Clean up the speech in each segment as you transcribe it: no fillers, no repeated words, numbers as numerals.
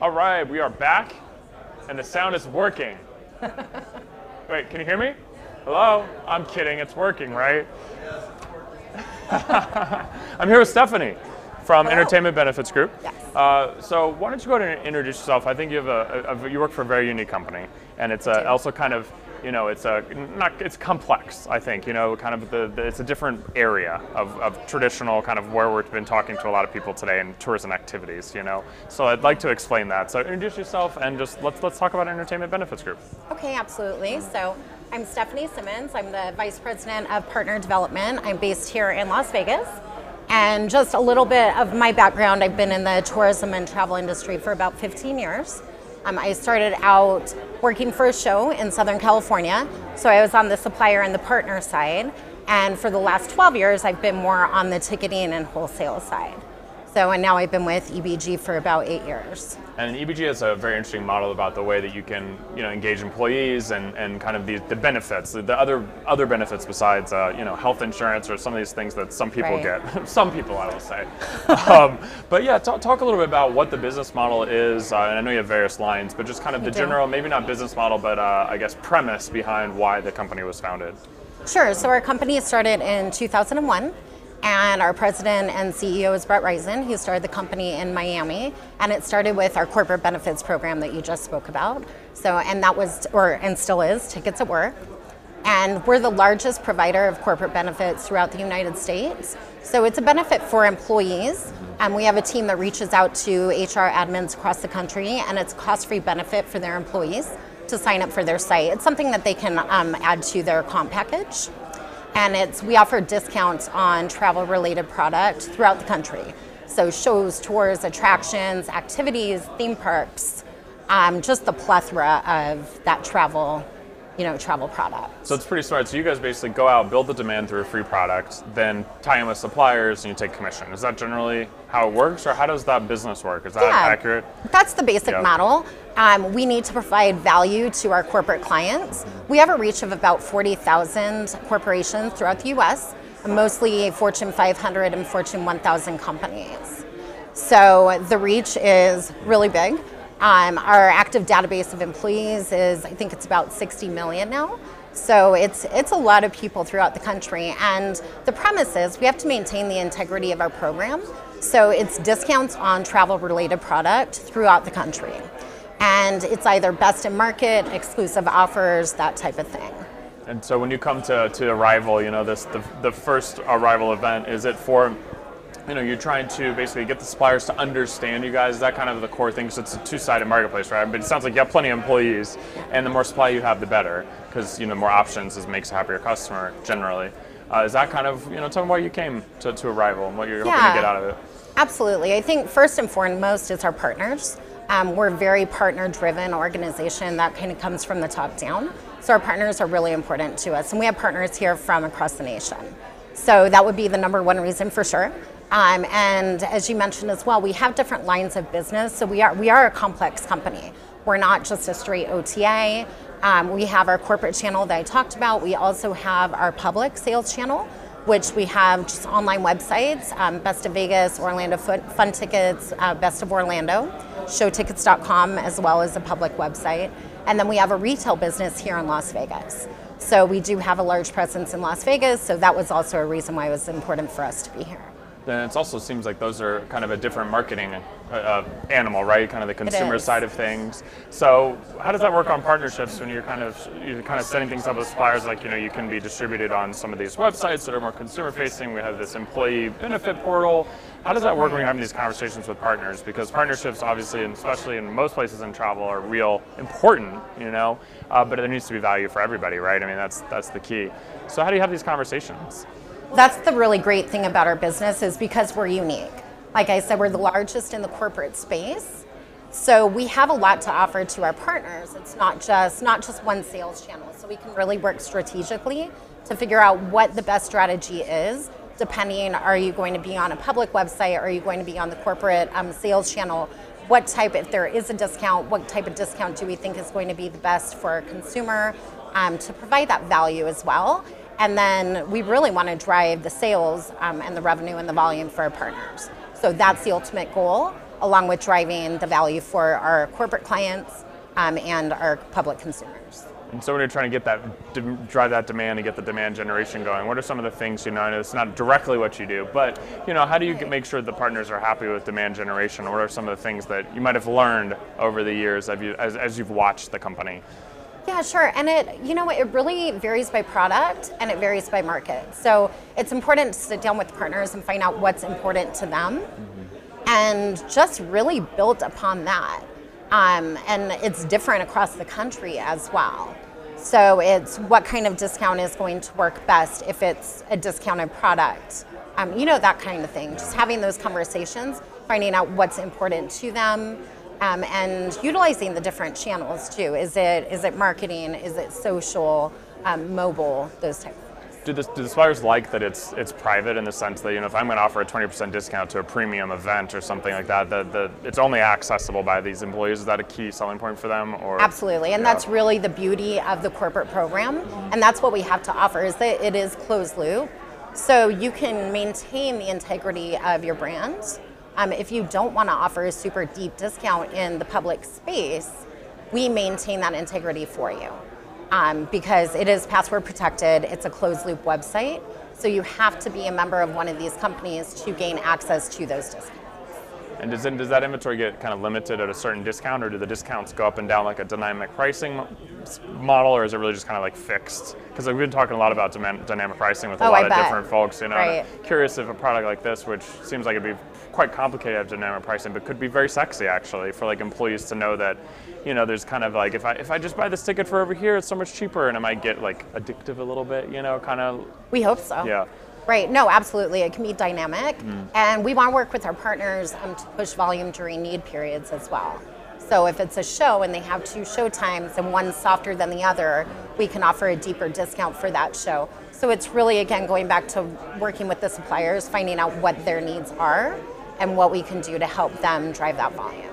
All right, we are back, and the sound is working. Wait, can you hear me? Hello? I'm kidding, it's working, right? I'm here with Stephanie from Hello. Entertainment Benefits Group. Yes. So why don't you go ahead and introduce yourself? I think you have you work for a very unique company, and it's also kind of, you know, it's complex. I think, you know, kind of it's a different area of traditional kind of where we've been talking to a lot of people today in tourism activities. You know, so I'd like to explain that. So introduce yourself and just let's talk about Entertainment Benefits Group. Okay, absolutely. So I'm Stephanie Simmons. I'm the Vice President of Partner Development. I'm based here in Las Vegas. And just a little bit of my background, I've been in the tourism and travel industry for about 15 years. I started out working for a show in Southern California, so I was on the supplier and the partner side. And for the last 12 years, I've been more on the ticketing and wholesale side. So, and now I've been with EBG for about 8 years. And EBG has a very interesting model about the way that you can, you know, engage employees and kind of the benefits, the other benefits besides, you know, health insurance or some of these things that some people get. Some people, I will say. But yeah, talk a little bit about what the business model is, and I know you have various lines, but just kind of the general, maybe not business model, but I guess premise behind why the company was founded. Sure. So our company started in 2001. And our president and CEO is Brett Rezdy. He started the company in Miami, and it started with our corporate benefits program that you just spoke about. So, and that was, and still is, Tickets at Work. And we're the largest provider of corporate benefits throughout the United States. So it's a benefit for employees, and we have a team that reaches out to HR admins across the country, and it's a cost-free benefit for their employees to sign up for their site. It's something that they can add to their comp package. And we offer discounts on travel-related products throughout the country. So shows, tours, attractions, activities, theme parks, just the plethora of that travel product. So it's pretty smart. So you guys basically go out, build the demand through a free product, then tie in with suppliers and you take commission. Is that generally how it works, or how does that business work? Is that accurate? That's the basic model. We need to provide value to our corporate clients. We have a reach of about 40,000 corporations throughout the US, mostly Fortune 500 and Fortune 1000 companies. So the reach is really big. Our active database of employees is, I think it's about 60 million now. So it's a lot of people throughout the country. And the premise is we have to maintain the integrity of our program. So it's discounts on travel-related product throughout the country. And it's either best in market, exclusive offers, that type of thing. And so when you come to Arival, you know, the first Arival event, is it for, you know, you're trying to basically get the suppliers to understand you guys? Is that kind of the core thing? So it's a two-sided marketplace, right? But it sounds like you have plenty of employees, and the more supply you have, the better, because, you know, more options makes a happier customer generally. Is that kind of, you know, tell me why you came to Arival and what you're hoping to get out of it? Absolutely. I think first and foremost is our partners. We're a very partner-driven organization that kind of comes from the top down. So our partners are really important to us, and we have partners here from across the nation. So that would be the number one reason for sure. And as you mentioned as well, we have different lines of business. So we are a complex company. We're not just a straight OTA. We have our corporate channel that I talked about. We also have our public sales channel, which we have just online websites, Best of Vegas, Orlando Fun Tickets, Best of Orlando, showtickets.com, as well as a public website. And then we have a retail business here in Las Vegas. So we do have a large presence in Las Vegas, so that was also a reason why it was important for us to be here. Then it also seems like those are kind of a different marketing animal, right? Kind of the consumer side of things. So how does that work on partnerships when you're kind of setting things up with suppliers? Like, you know, you can be distributed on some of these websites that are more consumer facing. We have this employee benefit portal. How does that work when you're having these conversations with partners? Because partnerships, obviously, and especially in most places in travel, are real important, you know, but there needs to be value for everybody, right? I mean, that's the key. So how do you have these conversations? That's the really great thing about our business, is because we're unique. Like I said, we're the largest in the corporate space. So we have a lot to offer to our partners. It's not just one sales channel. So we can really work strategically to figure out what the best strategy is, depending, are you going to be on a public website? Are you going to be on the corporate sales channel? What type, if there is a discount, what type of discount do we think is going to be the best for a consumer to provide that value as well? And then we really want to drive the sales and the revenue and the volume for our partners. So that's the ultimate goal. along with driving the value for our corporate clients and our public consumers. And so when you're trying to get that, drive that demand and get the demand generation going, what are some of the things, I know it's not directly what you do, but, how do you make sure the partners are happy with demand generation? What are some of the things that you might have learned over the years as you've watched the company? Yeah, sure. And it really varies by product and it varies by market. So it's important to sit down with partners and find out what's important to them and just really build upon that. And it's different across the country as well. So it's what kind of discount is going to work best if it's a discounted product, that kind of thing. Just having those conversations, finding out what's important to them, and utilizing the different channels too. Is it marketing? Is it social, mobile, those types of things? Do the suppliers like that it's private in the sense that, if I'm going to offer a 20% discount to a premium event or something like that, it's only accessible by these employees? Is that a key selling point for them? Or Absolutely, and that's really the beauty of the corporate program, and that's what we have to offer, is that it is closed loop, so you can maintain the integrity of your brand. If you don't want to offer a super deep discount in the public space, we maintain that integrity for you. Because it is password protected, it's a closed loop website, so you have to be a member of one of these companies to gain access to those discounts. And does that inventory get kind of limited at a certain discount, or do the discounts go up and down like a dynamic pricing model, or is it really just kind of like fixed? Because we've been talking a lot about dynamic pricing with a lot of different folks. Right. I'm curious if a product like this, which seems like it'd be quite complicated to have dynamic pricing, but could be very sexy actually for like employees to know that, there's kind of like if I just buy this ticket for over here, it's so much cheaper, and it might get like addictive a little bit, kind of. We hope so. Yeah. Right, no, absolutely. It can be dynamic, and we want to work with our partners to push volume during need periods as well. So if it's a show and they have 2 show times and one's softer than the other, we can offer a deeper discount for that show. So it's really, again, going back to working with the suppliers, finding out what their needs are and what we can do to help them drive that volume.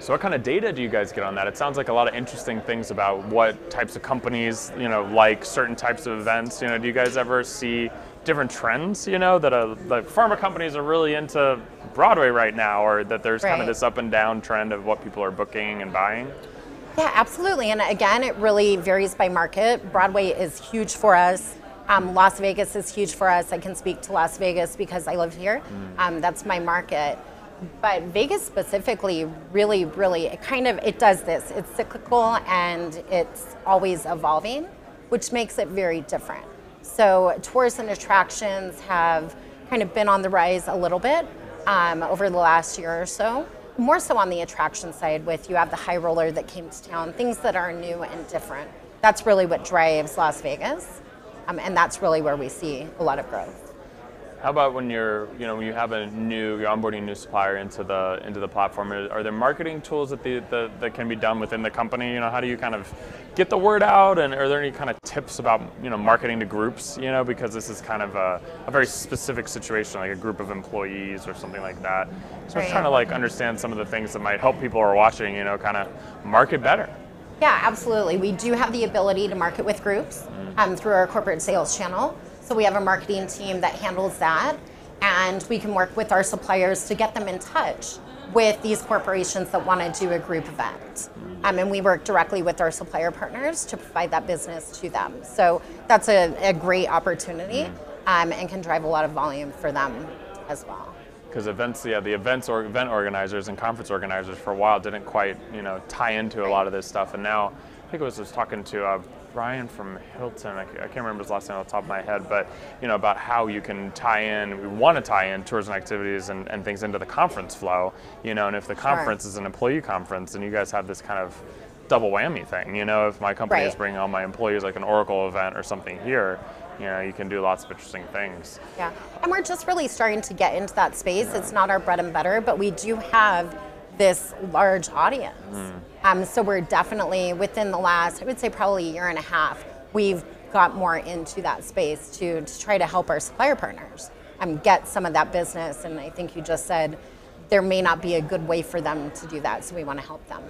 So what kind of data do you guys get on that? It sounds like a lot of interesting things about what types of companies, like certain types of events. Do you guys ever see different trends, that the pharma companies are really into Broadway right now, or that there's kind of this up and down trend of what people are booking and buying? Yeah, absolutely. And again, it really varies by market. Broadway is huge for us. Las Vegas is huge for us. I can speak to Las Vegas because I live here. That's my market. But Vegas specifically really, it does this. It's cyclical and it's always evolving, which makes it very different. So tours and attractions have kind of been on the rise a little bit over the last year or so. More so on the attraction side, with you have the high roller that came to town, things that are new and different. That's really what drives Las Vegas, and that's really where we see a lot of growth. How about when you're onboarding a new supplier into the platform? Are there marketing tools that can be done within the company? How do you kind of get the word out? And are there any kind of tips about marketing to groups? Because this is kind of a very specific situation, like a group of employees or something like that. So I'm trying to understand some of the things that might help people who are watching, kind of market better. Yeah, absolutely. We do have the ability to market with groups through our corporate sales channel. So we have a marketing team that handles that, and we can work with our suppliers to get them in touch with these corporations that want to do a group event. And we work directly with our supplier partners to provide that business to them. So that's a great opportunity and can drive a lot of volume for them as well. Because event organizers and conference organizers for a while didn't quite, tie into a lot of this stuff, and now I think I was just talking to Brian from Hilton, I can't remember his last name off the top of my head, but about how you can we want to tie in tours and activities and things into the conference flow, and if the conference is an employee conference, and you guys have this kind of double whammy thing, if my company is bringing all my employees like an Oracle event or something here, you can do lots of interesting things. Yeah, and we're just really starting to get into that space. It's not our bread and butter, but we do have this large audience. So we're definitely, within the last, I would say probably a year and a half, we've got more into that space to try to help our supplier partners get some of that business. And I think you just said there may not be a good way for them to do that, so we want to help them.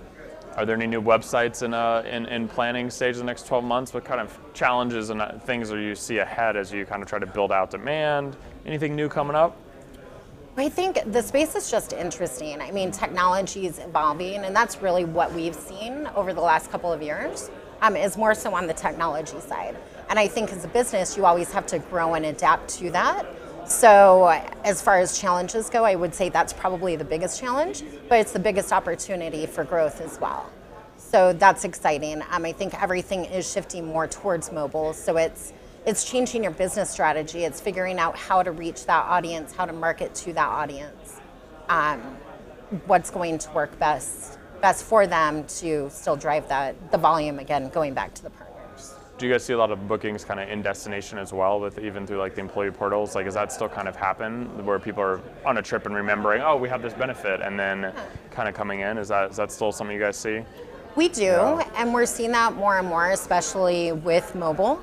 Are there any new websites in planning stage in the next 12 months? What kind of challenges and things do you see ahead as you kind of try to build out demand? Anything new coming up? I think the space is just interesting. I mean, technology is evolving, and that's really what we've seen over the last couple of years, is more so on the technology side. And I think as a business, you always have to grow and adapt to that. So as far as challenges go, I would say that's probably the biggest challenge, but it's the biggest opportunity for growth as well. So that's exciting. I think everything is shifting more towards mobile, so it's changing your business strategy. It's figuring out how to reach that audience, how to market to that audience, what's going to work best for them to still drive the volume, again, going back to the partners. Do you guys see a lot of bookings kind of in destination as well, with even through like the employee portals? Like, does that still kind of happen where people are on a trip and remembering, oh, we have this benefit, and then kind of coming in? Is that still something you guys see? We do, and we're seeing that more and more, especially with mobile.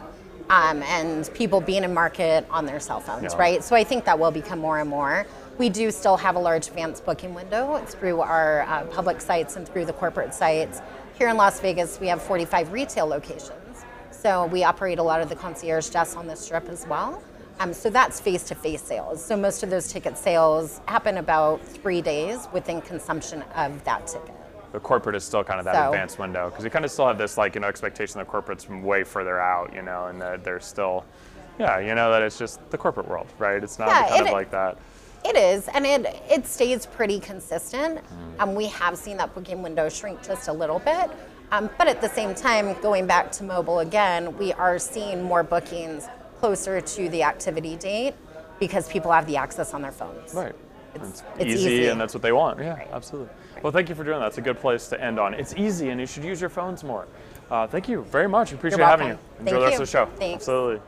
And people being in market on their cell phones, right? So I think that will become more and more. We do still have a large advanced booking window. It's through our public sites and through the corporate sites. Here in Las Vegas, we have 45 retail locations. So we operate a lot of the concierge desks on the Strip as well. So that's face-to-face sales. So most of those ticket sales happen about 3 days within consumption of that ticket. The corporate is still kind of that advanced window, because you kind of still have this like, expectation that corporate's from way further out, and that they're still, that it's just the corporate world, right? It's not kind of like that. It is, and it stays pretty consistent. We have seen that booking window shrink just a little bit, but at the same time, going back to mobile again, we are seeing more bookings closer to the activity date because people have the access on their phones. Right. It's easy, and that's what they want. Yeah, absolutely. Well, thank you for doing that. That's a good place to end on. It's easy, and you should use your phones more. Thank you very much. Appreciate having you. Enjoy the rest of the show. Thanks. Absolutely.